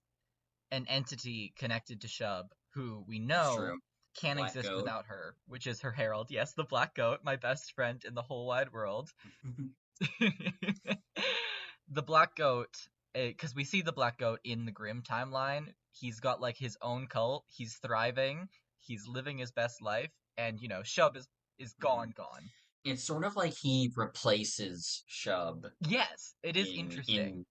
an entity connected to Shub who we That's know true. The can't black exist goat. without her, which is her herald. Yes, the black goat, my best friend in the whole wide world. The black goat, because we see the black goat in the Grimm timeline. He's got like his own cult. He's thriving. He's living his best life, and Shub is Mhm. gone. It's sort of like he replaces Shub Yes, it is in interesting.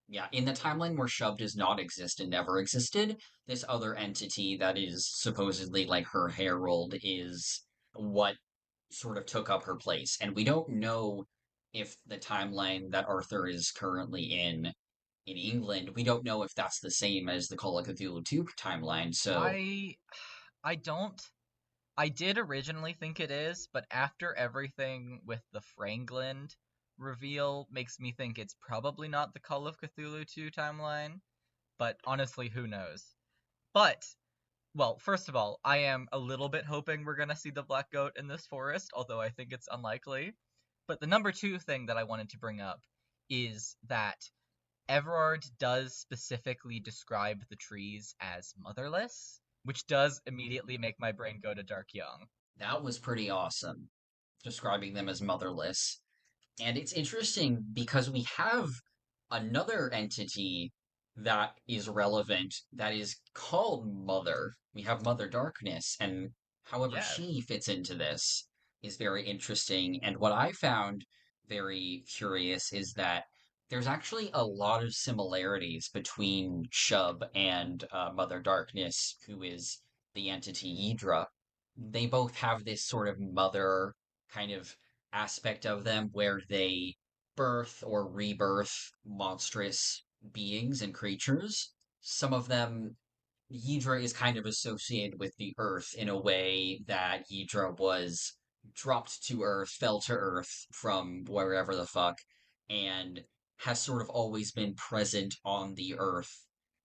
yeah, in the timeline where Shub does not exist and never existed, this other entity that is supposedly like her herald is what sort of took up her place. And we don't know if the timeline that Arthur is currently in England, we don't know if that's the same as the Call of Cthulhu 2 timeline. So, I I don't. I did originally think it is, but after everything with the Franklin reveal makes me think it's probably not the Call of Cthulhu 2 timeline. But honestly, who knows? But, well, first of all, I am a little bit hoping we're going to see the Black Goat in this forest, although I think it's unlikely. But the number two thing that I wanted to bring up is that Everard does specifically describe the trees as motherless, which does immediately make my brain go to Dark Young. that was pretty awesome, describing them as motherless. And it's interesting because we have another entity that is relevant that is called Mother. We have Mother Darkness, and however Yes. she fits into this is very interesting. And what I found very curious is that there's actually a lot of similarities between Shub and Mother Darkness, who is the entity Ydra. They both have this sort of mother kind of aspect of them where they birth or rebirth monstrous beings and creatures. Some of them, Ydra is kind of associated with the Earth in a way that Ydra was dropped to Earth, fell to Earth from wherever the fuck, and has sort of always been present on the Earth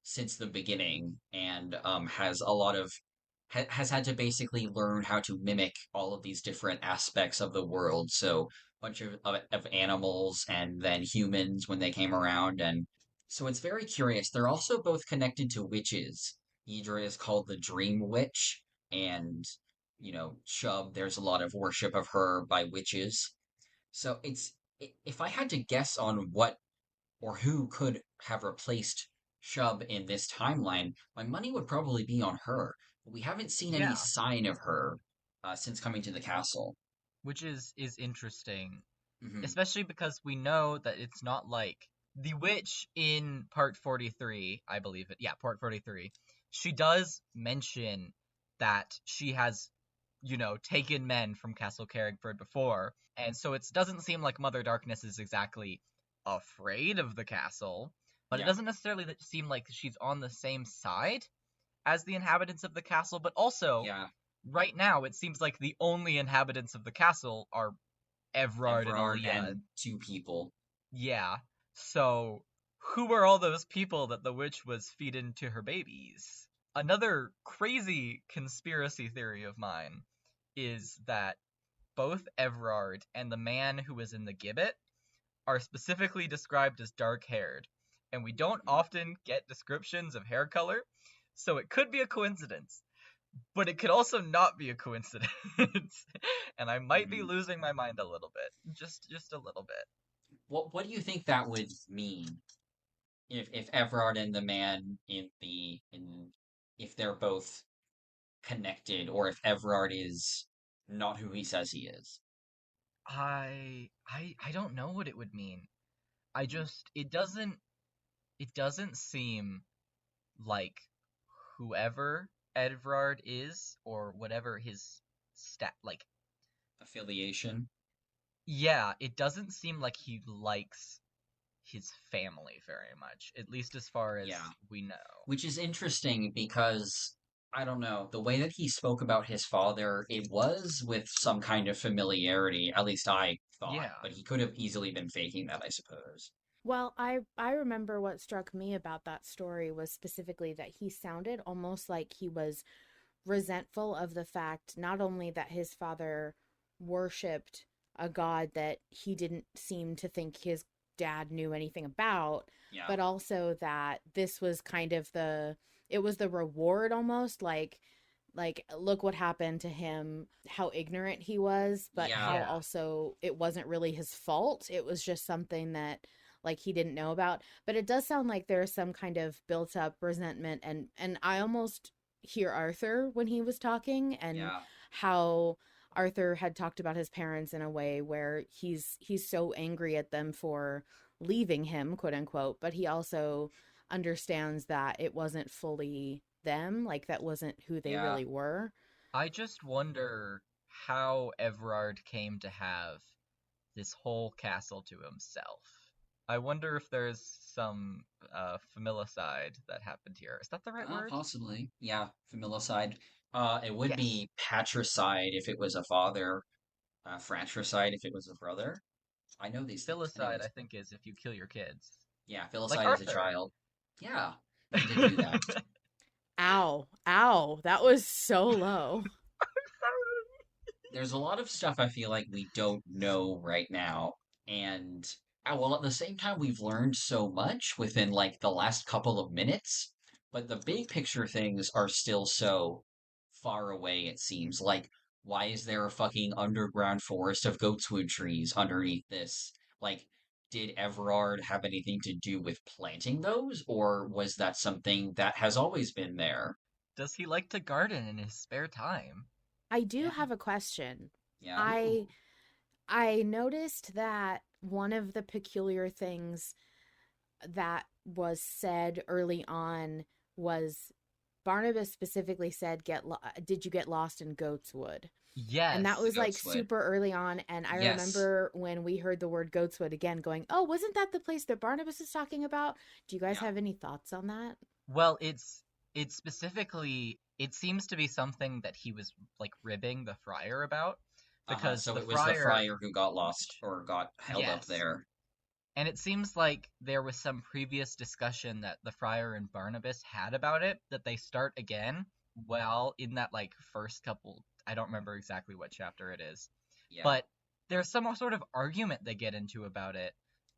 since the beginning, and has a lot of has had to basically learn how to mimic all of these different aspects of the world. So bunch of animals and then humans when they came around, and so it's very curious. They're also both connected to witches. Idra is called the Dream Witch, and Shub, there's a lot of worship of her by witches. So if I had to guess on what or who could have replaced Shub in this timeline, my money would probably be on her. But we haven't seen any Yeah, sign of her since coming to the castle. which is interesting, Hmm. especially because we know that it's not like the witch in part 43, I believe it. Yeah, part 43. She does mention that she has, taken men from Castle Carringford before, and so it doesn't seem like Mother Darkness is exactly afraid of the castle, but it Yeah, doesn't necessarily seem like she's on the same side as the inhabitants of the castle, but also yeah. right now it seems like the only inhabitants of the castle are Everard and Everard Aaliyah. and two people. Yeah. So, who were all those people that the witch was feeding to her babies? Another crazy conspiracy theory of mine is that both Everard and the man who was in the gibbet are specifically described as dark haired, and we don't Mhm. often get descriptions of hair color, so it could be a coincidence, but it could also not be a coincidence. And I might be Mhm. losing my mind a little bit. Just a little bit. What do you think that would mean if Everard and the man in if they're both connected, or if Everard is not who he says he is? I don't know what it would mean. I Mhm. just it doesn't seem like whoever Edvard is or whatever his stat like Affiliation. yeah, it doesn't seem like he likes his family very much, at least as far Yeah. as we know. Which is interesting because I don't know, the way that he spoke about his father, it was with some kind of familiarity, at least I thought, Yeah. but he could have easily been faking that, I suppose. Well, I remember what struck me about that story was specifically that he sounded almost like he was resentful of the fact not only that his father worshipped a god that he didn't seem to think his dad knew anything about, Yeah. but also that this was kind of it was the reward almost like look what happened to him, how ignorant he was, but how Yeah. Yeah. also it wasn't really his fault. It was just something that like he didn't know about. But it does sound like there's some kind of built up resentment, and I almost hear Arthur when he was talking, and Yeah. how Arthur had talked about his parents in a way where he's so angry at them for leaving him, quote unquote, but he also understands that it wasn't fully them, like that wasn't who they Yeah. really were. I just wonder how Everard came to have this whole castle to himself. I wonder if there's some familicide that happened here. Is that the right word? Possibly. Yeah, familicide. It would Yes. be patricide if it was a father, fratricide if it was a brother. I know these things. Filicide, I Anyways, think, is if you kill your kids. yeah, Like filicide is a Arthur. child. Yeah, he did do that. Ow, ow, that was so low. There's a lot of stuff I feel like we don't know right now. And well, at the same time, we've learned so much within like the last couple of minutes, but the big picture things are still so far away, it seems. Like, why is there a fucking underground forest of goatswood trees underneath this? Like, did Everard have anything to do with planting those, or was that something that has always been there? Does he like to garden in his spare time? I do Yeah, have a question. yeah, I I noticed that one of the peculiar things that was said early on was Barnabas specifically said, did you get lost in Goatswood? And that Yes. The was like Goatswood. super early on. And I Yes. remember when we heard the word Goatswood again, going, oh, wasn't that the place that Barnabas is talking about? Do you guys Yeah. have any thoughts on that? Well, it's specifically it seems to be something that he was like ribbing the friar about Uh-huh. because So the it was the friar, friar who got lost or got held up yes. there. And it seems like there was some previous discussion that the friar and Barnabas had about it that they start again well in that like first couple, I don't remember exactly what chapter it is. Yeah. But there's some sort of argument they get into about it,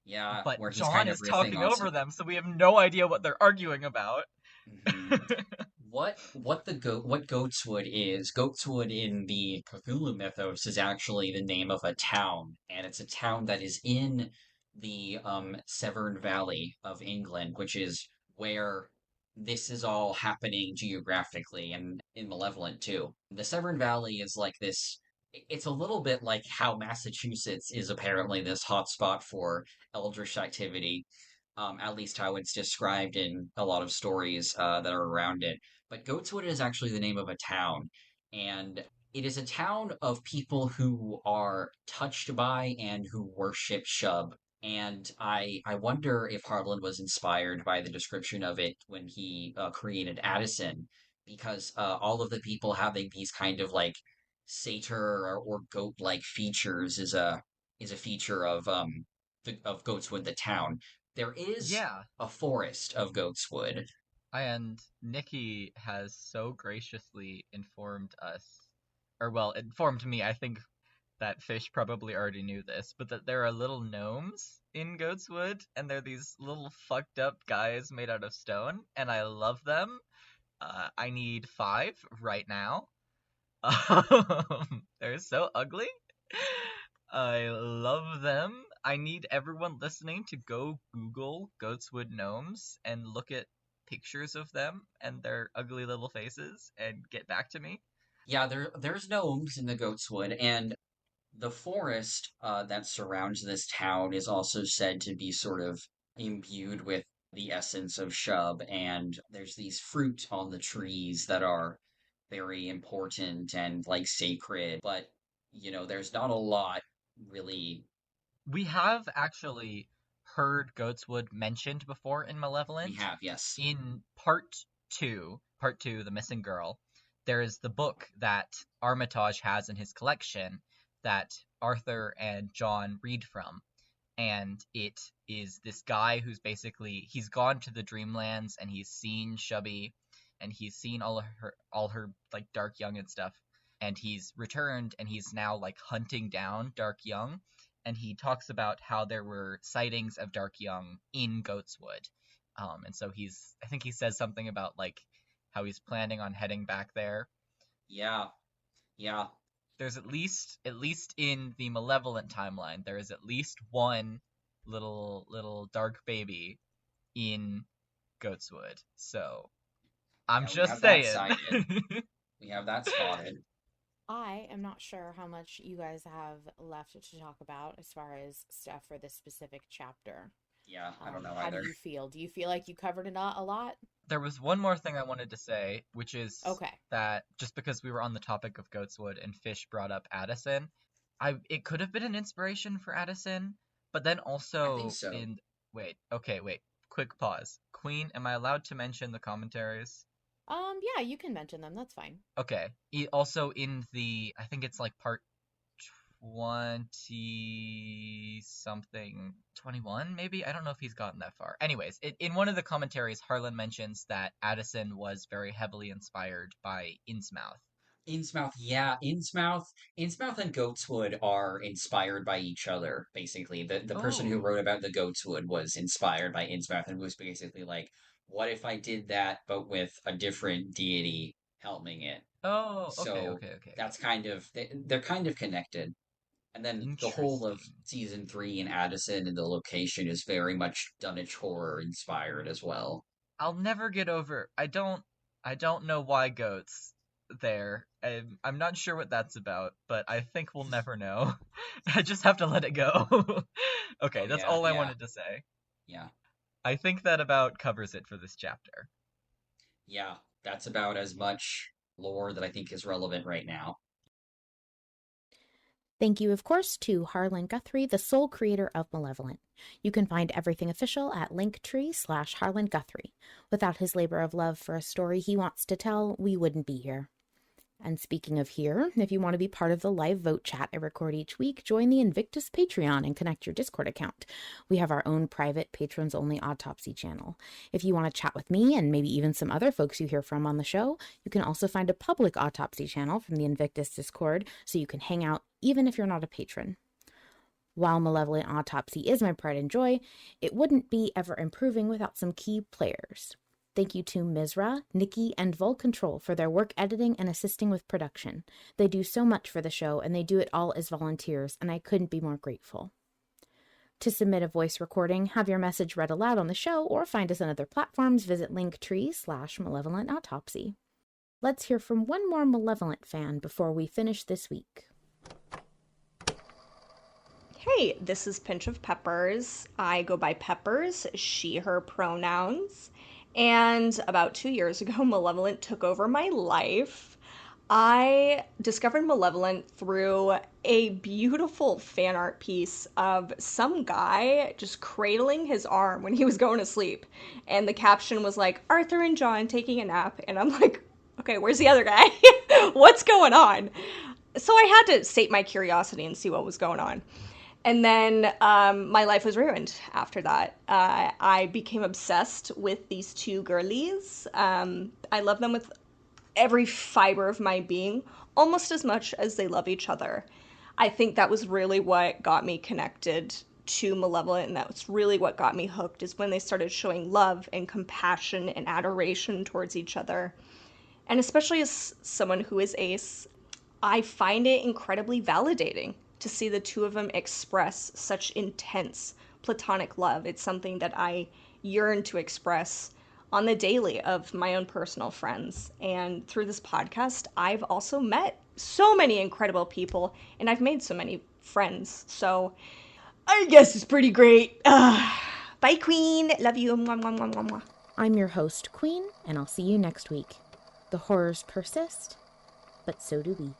Yeah, but where he's John kind of is riffing talking on over some. them, so we have no idea what they're arguing about. Mhm. What Goatswood is? Goatswood in the Cthulhu mythos is actually the name of a town, and it's a town that is in the Severn Valley of England, which is where this is all happening geographically, and in Malevolent too. The Severn Valley is like this. It's a little bit like how Massachusetts is apparently this hotspot for eldritch activity, at least how it's described in a lot of stories that are around it. But Goatswood is actually the name of a town, and it is a town of people who are touched by and who worship Shub. And I wonder if Harlan was inspired by the description of it when he created Addison, because all of the people having these kind of like satyr or goat-like features is a feature of Goatswood, the town. There is Yeah, a forest of Goatswood. and Nikki has so graciously informed us, or well, informed me, I think that Fish probably already knew this, but that there are little gnomes in Goatswood, and they're these little fucked up guys made out of stone, and I love them. I need 5 right now. They're so ugly. I love them. I need everyone listening to go Google Goatswood gnomes and look at pictures of them and their ugly little faces and get back to me. Yeah, there's gnomes in the Goatswood, and the forest that surrounds this town is also said to be sort of imbued with the essence of Shub, and there's these fruit on the trees that are very important and like sacred, but there's not a lot really. We have actually heard Goatswood mentioned before in We Malevolent. have, yes. In part two, The Missing Girl, there is the book that Armitage has in his collection that Arthur and John read from. And it is this guy who's basically he's gone to the Dreamlands and he's seen Shubby and he's seen all her like Dark Young and stuff. And he's returned and he's now like hunting down Dark Young. And he talks about how there were sightings of Dark Young in Goatswood. And so I think he says something about like how he's planning on heading back there. Yeah, yeah, There's at least in the Malevolent timeline, there is at least one little dark baby in Goatswood. So I'm yeah. We just have that saying. cited. We have that spotted. I am not sure how much you guys have left to talk about as far as stuff for this specific chapter. Yeah, I don't know How do either. you feel? Do you feel like you covered it a lot? There was one more thing I wanted to say, which is Okay. that just because we were on the topic of Goatswood and Fish brought up Addison, it could have been an inspiration for Addison, but then I think also so. in wait, quick pause. Queen, am I allowed to mention the commentaries? Yeah, you can mention them. That's fine. Okay. Also in the I think it's like part 20 something 21 maybe. I don't know if he's gotten that far. Anyways, in one of the commentaries Harlan mentions that Addison was very heavily inspired by Innsmouth. Innsmouth, yeah, Innsmouth and Goatswood are inspired by each other, basically. The person who Oh. wrote about the Goatswood was inspired by Innsmouth and was basically like, what if I did that but with a different deity helming it? Oh, okay, So okay, okay. that's kind of they're kind of connected. And then the whole of Interesting. season 3 in Addison and the location is very much Dunwich horror inspired as well. I'll never get over. I don't know why goats there. I'm not sure what that's about, but I think we'll never know. I just have to let it go. Okay, Oh that's yeah, all I yeah, wanted to say. yeah. I think that about covers it for this chapter. Yeah. that's about as much lore that I think is relevant right now. Thank you, of course, to Harlan Guthrie, the sole creator of Malevolent. You can find everything official at linktree/Harlan Guthrie. Without his labor of love for a story he wants to tell, we wouldn't be here. And speaking of here, if you want to be part of the live vote chat I record each week, join the Invictus Patreon and connect your Discord account. We have our own private patrons-only autopsy channel. If you want to chat with me and maybe even some other folks you hear from on the show, you can also find a public autopsy channel from the Invictus Discord so you can hang out even if you're not a patron. While Malevolent Autopsy is my pride and joy, it wouldn't be ever improving without some key players. Thank you to Mizra, Nikki, and Vol Control for their work editing and assisting with production. They do so much for the show, and they do it all as volunteers, and I couldn't be more grateful. To submit a voice recording, have your message read aloud on the show, or find us on other platforms, visit linktree/Malevolent Autopsy. Let's hear from one more Malevolent fan before we finish this week. Hey, this is Pinch of Peppers. I go by Peppers, she, her pronouns. And about 2 years ago, Malevolent took over my life. I discovered Malevolent through a beautiful fan art piece of some guy just cradling his arm when he was going to sleep. And the caption was like, Arthur and John taking a nap. And I'm like, okay, where's the other guy? What's going on? So I had to sate my curiosity and see what was going on. And then my life was ruined after that. I became obsessed with these two girlies. I love them with every fiber of my being, almost as much as they love each other. I think that was really what got me connected to Malevolent, and that's really what got me hooked, is when they started showing love and compassion and adoration towards each other. And especially as someone who is ace, I find it incredibly validating to see the two of them express such intense platonic love. It's something that I yearn to express on the daily of my own personal friends. And through this podcast, I've also met so many incredible people, and I've made so many friends. So I guess it's pretty great. Bye, Queen. Love you. Mwah, mwah, mwah, mwah, mwah. I'm your host, Queen, and I'll see you next week. The horrors persist, but so do we.